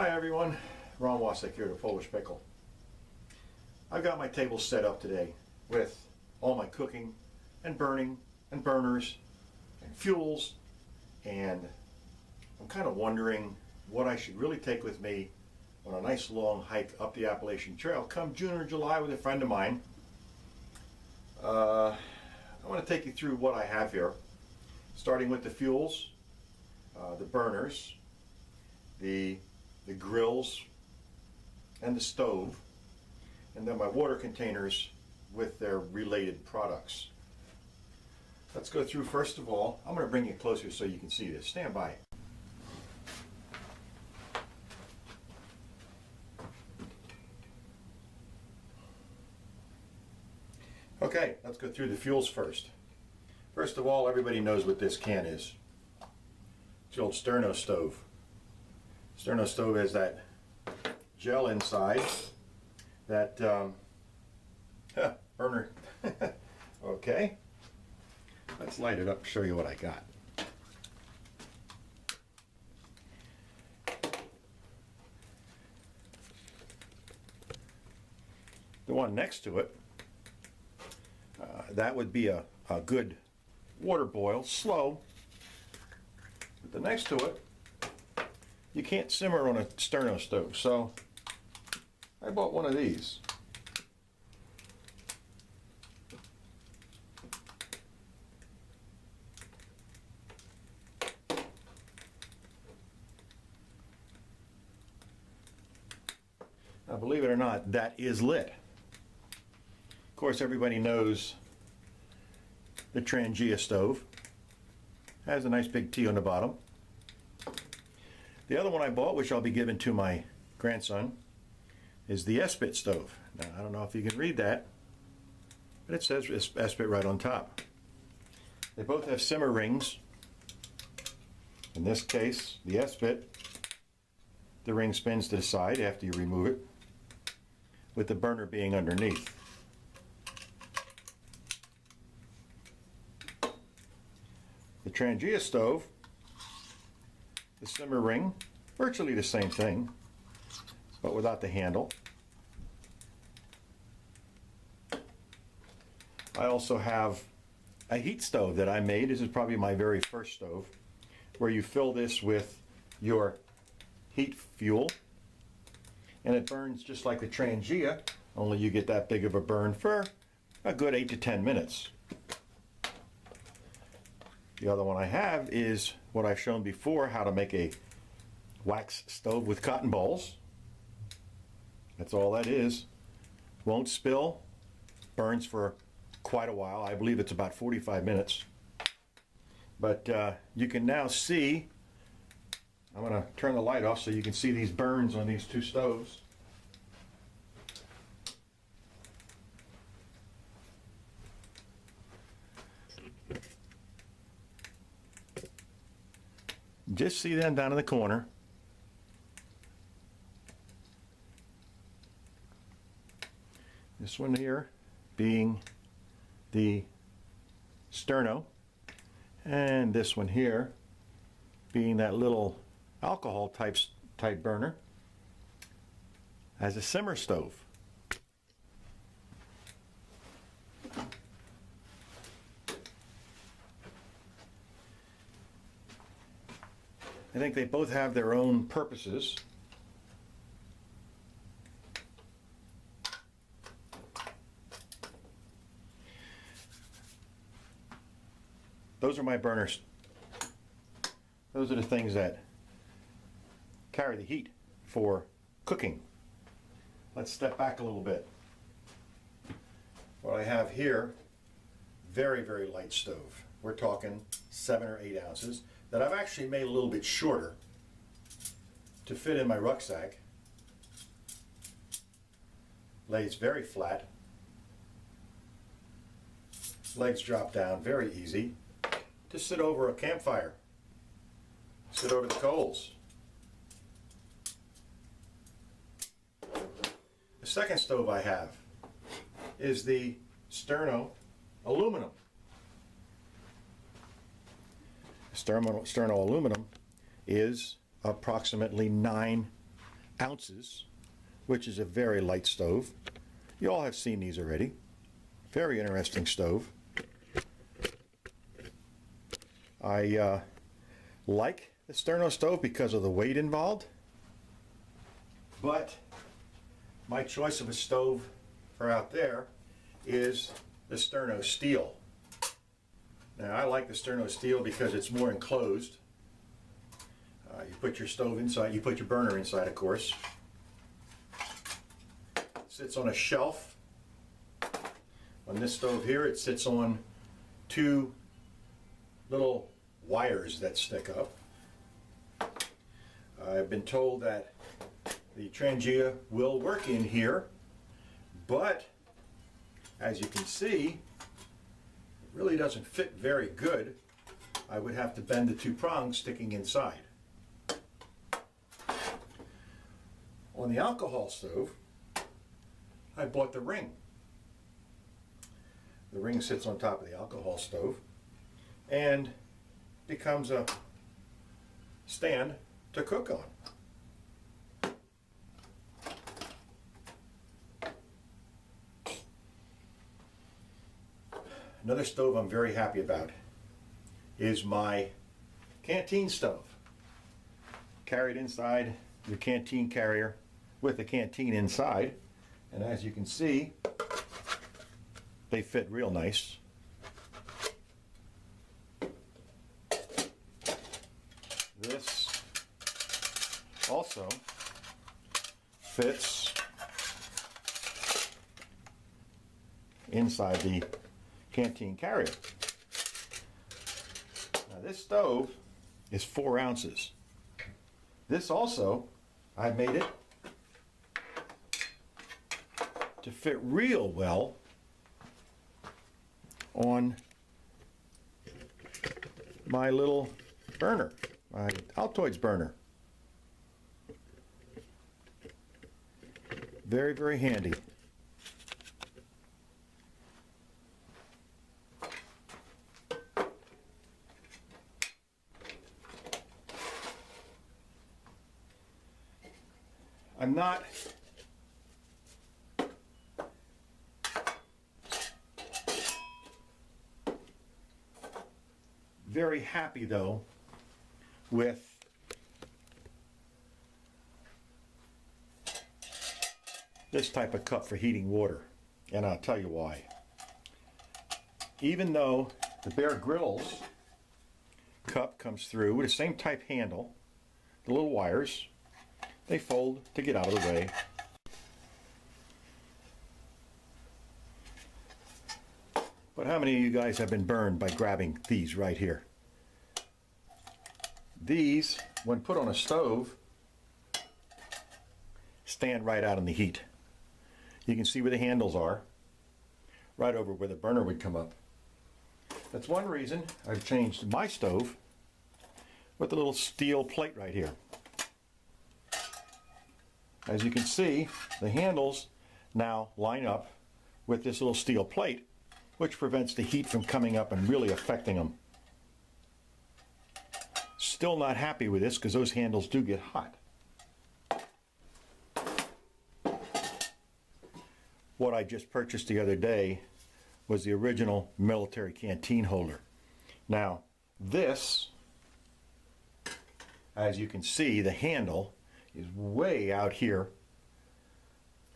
Hi everyone, Ron Wasik here, the Polish Pickle. I've got my table set up today with all my cooking and burning and burners and fuels, and I'm kind of wondering what I should really take with me on a nice long hike up the Appalachian Trail come June or July with a friend of mine. I want to take you through what I have here, starting with the fuels, the burners, the grills and the stove, and then my water containers with their related products. Let's go through. First of all, I'm going to bring you closer so you can see this. Stand by. Okay, let's go through the fuels first. First of all, everybody knows what this can is. It's the old Sterno stove. Sterno stove has that gel inside, that burner. Okay, let's light it up and show you what I got. The one next to it, that would be a good water boil, slow. But the next to it, you can't simmer on a Sterno stove, so I bought one of these. Now, believe it or not, that is lit. Of course, everybody knows the Trangia stove has a nice big T on the bottom. The other one I bought, which I'll be giving to my grandson, is the Espit stove. Now, I don't know if you can read that, but it says Espit right on top. They both have simmer rings. In this case, the Espit, the ring spins to the side after you remove it, with the burner being underneath. The Trangia stove, the simmer ring, virtually the same thing, but without the handle. I also have a heat stove that I made. This is probably my very first stove, where you fill this with your heat fuel, and it burns just like the Trangia, only you get that big of a burn for a good 8 to 10 minutes. The other one I have is what I've shown before, how to make a wax stove with cotton balls. That's all that is. Won't spill, burns for quite a while. I believe it's about 45 minutes. But you can now see, I'm going to turn the light off so you can see these burns on these two stoves. Just see them down in the corner. This one here being the Sterno, and this one here being that little alcohol type burner as a simmer stove. I think they both have their own purposes. Those are my burners. Those are the things that carry the heat for cooking. Let's step back a little bit. What I have here, very, very light stove. We're talking 7 or 8 ounces. That I've actually made a little bit shorter to fit in my rucksack. Lays very flat. Legs drop down, very easy. To sit over a campfire. Sit over the coals. The second stove I have is the Sterno aluminum. Sterno aluminum is approximately 9 ounces, which is a very light stove. You all have seen these already. Very interesting stove. I like the sterno stove because of the weight involved, but my choice of a stove for out there is the sterno steel. Now I like the sterno steel because it's more enclosed. You put your stove inside, you put your burner inside, of course. It sits on a shelf. On this stove here, it sits on two little wires that stick up. I've been told that the Trangia will work in here, but as you can see, it really doesn't fit very good. I would have to bend the two prongs sticking inside. On the alcohol stove, I bought the ring. The ring sits on top of the alcohol stove and becomes a stand to cook on. Another stove I'm very happy about is my canteen stove. Carried inside the canteen carrier with the canteen inside, and as you can see, they fit real nice. This also fits inside the canteen carrier. Now this stove is 4 ounces. This also, I made it to fit real well on my little burner, my Altoids burner. Very, very handy. I'm not very happy though with this type of cup for heating water, and I'll tell you why. Even though the Bear Grylls cup comes through with the same type handle, the little wires, they fold to get out of the way. But how many of you guys have been burned by grabbing these right here? These, when put on a stove, stand right out in the heat. You can see where the handles are, right over where the burner would come up. That's one reason I've changed my stove with a little steel plate right here. As you can see, the handles now line up with this little steel plate, which prevents the heat from coming up and really affecting them. Still not happy with this because those handles do get hot. What I just purchased the other day was the original military canteen holder. Now this, as you can see, the handle is way out here,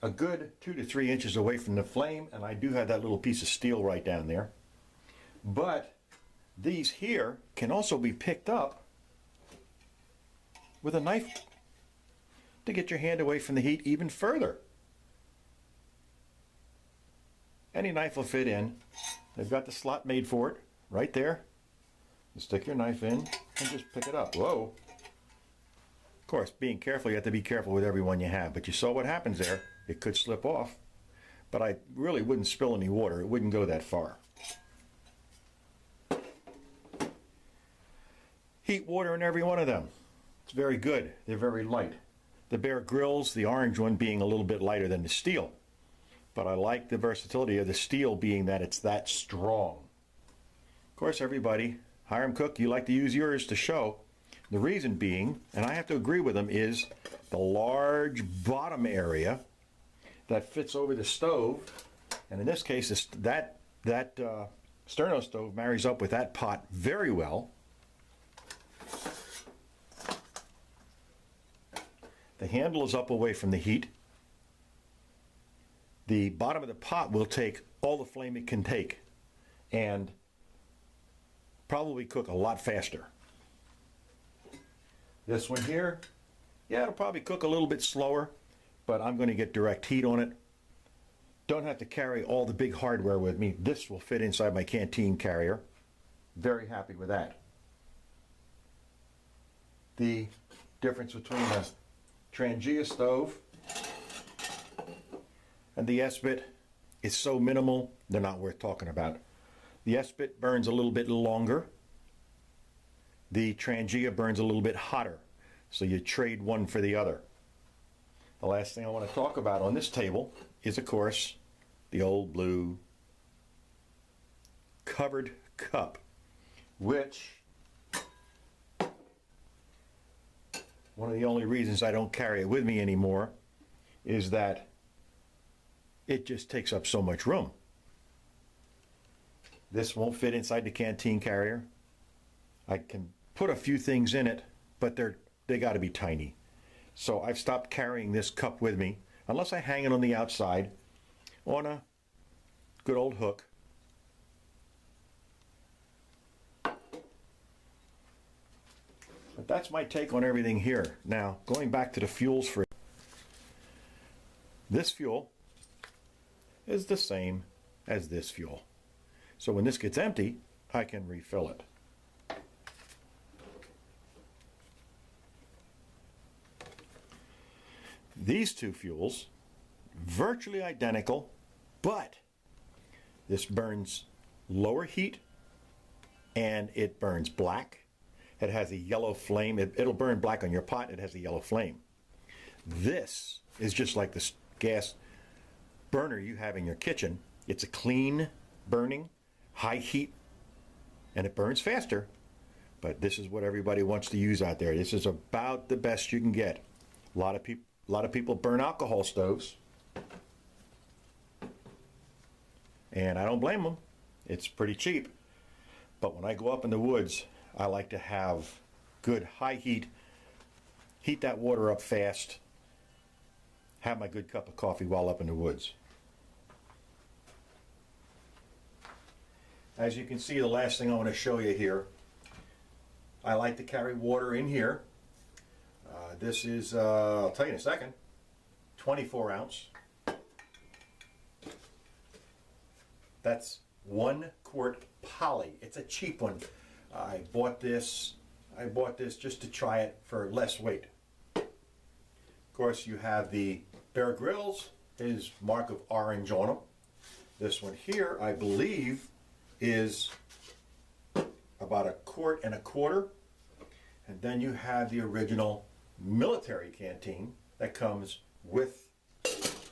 a good 2 to 3 inches away from the flame, and I do have that little piece of steel right down there. But these here can also be picked up with a knife to get your hand away from the heat even further. Any knife will fit in. They've got the slot made for it right there. You stick your knife in and just pick it up. Whoa. Of course, being careful, you have to be careful with every one you have, but you saw what happens there. It could slip off, but I really wouldn't spill any water. It wouldn't go that far. Heat water in every one of them. It's very good. They're very light. The Bear Grylls, the orange one, being a little bit lighter than the steel. But I like the versatility of the steel being that it's that strong. Of course, everybody, Hiram Cook, you like to use yours to show, The reason being, and I have to agree with them, is the large bottom area that fits over the stove. And in this case, that sterno stove marries up with that pot very well. The handle is up away from the heat. The bottom of the pot will take all the flame it can take and probably cook a lot faster. This one here, yeah, it'll probably cook a little bit slower, but I'm going to get direct heat on it. Don't have to carry all the big hardware with me. This will fit inside my canteen carrier. Very happy with that. The difference between a Trangia stove and the S-bit is so minimal, they're not worth talking about. The S-bit burns a little bit longer. The Trangia burns a little bit hotter, so you trade one for the other. The last thing I want to talk about on this table is, of course, the old blue covered cup, which one of the only reasons I don't carry it with me anymore is that it just takes up so much room. This won't fit inside the canteen carrier. I can put a few things in it, but they got to be tiny. So I've stopped carrying this cup with me unless I hang it on the outside on a good old hook. But that's my take on everything here. Now, going back to the fuels for this fuel is the same as this fuel. So when this gets empty, I can refill it. These two fuels, virtually identical, but this burns lower heat and it burns black. It has a yellow flame. It'll burn black on your pot. It has a yellow flame. This is just like the gas burner you have in your kitchen. It's a clean burning, high heat, and it burns faster. But this is what everybody wants to use out there. This is about the best you can get. A lot of people burn alcohol stoves, and I don't blame them. It's pretty cheap. But when I go up in the woods, I like to have good high heat, heat that water up fast, have my good cup of coffee while up in the woods. As you can see, the last thing I want to show you here, I like to carry water in here. This is, I'll tell you in a second, 24 ounce. That's 1 quart poly. It's a cheap one. I bought this just to try it for less weight. Of course, you have the Bear Grylls, his mark of orange on them. This one here, I believe, is about 1.25 quarts. And then you have the original military canteen that comes with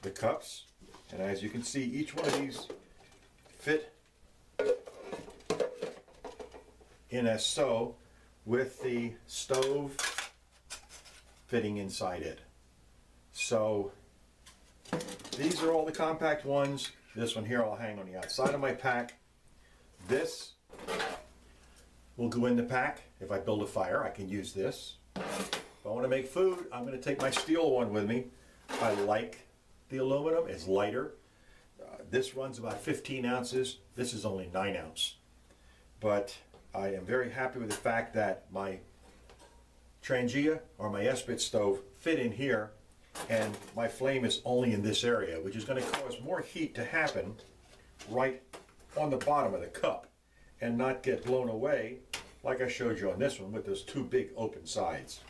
the cups. And as you can see, each one of these fit in as so, with the stove fitting inside it. So these are all the compact ones. This one here I'll hang on the outside of my pack. This will go in the pack. If I build a fire, I can use this. If I want to make food, I'm going to take my steel one with me. I like the aluminum. It's lighter. This runs about 15 ounces. This is only 9 ounce. But I am very happy with the fact that my Trangia or my S-bit stove fit in here, and my flame is only in this area, which is going to cause more heat to happen right on the bottom of the cup and not get blown away like I showed you on this one with those two big open sides.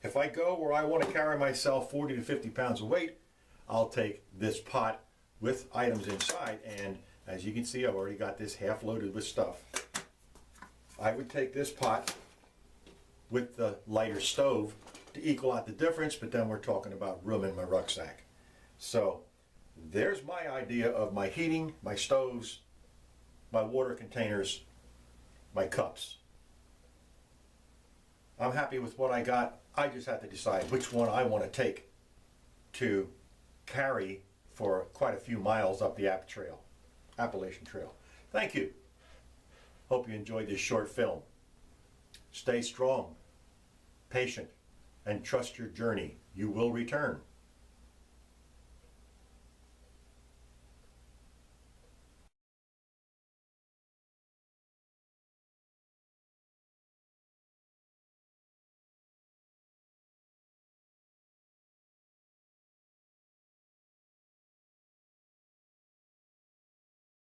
If I go where I want to carry myself 40 to 50 pounds of weight, I'll take this pot with items inside, and as you can see, I've already got this half loaded with stuff. I would take this pot with the lighter stove to equal out the difference, but then we're talking about room in my rucksack. So there's my idea of my heating, my stoves, my water containers, my cups. I'm happy with what I got. I just have to decide which one I want to take to carry for quite a few miles up the Appalachian Trail. Thank you. Hope you enjoyed this short film. Stay strong, patient, and trust your journey. You will return.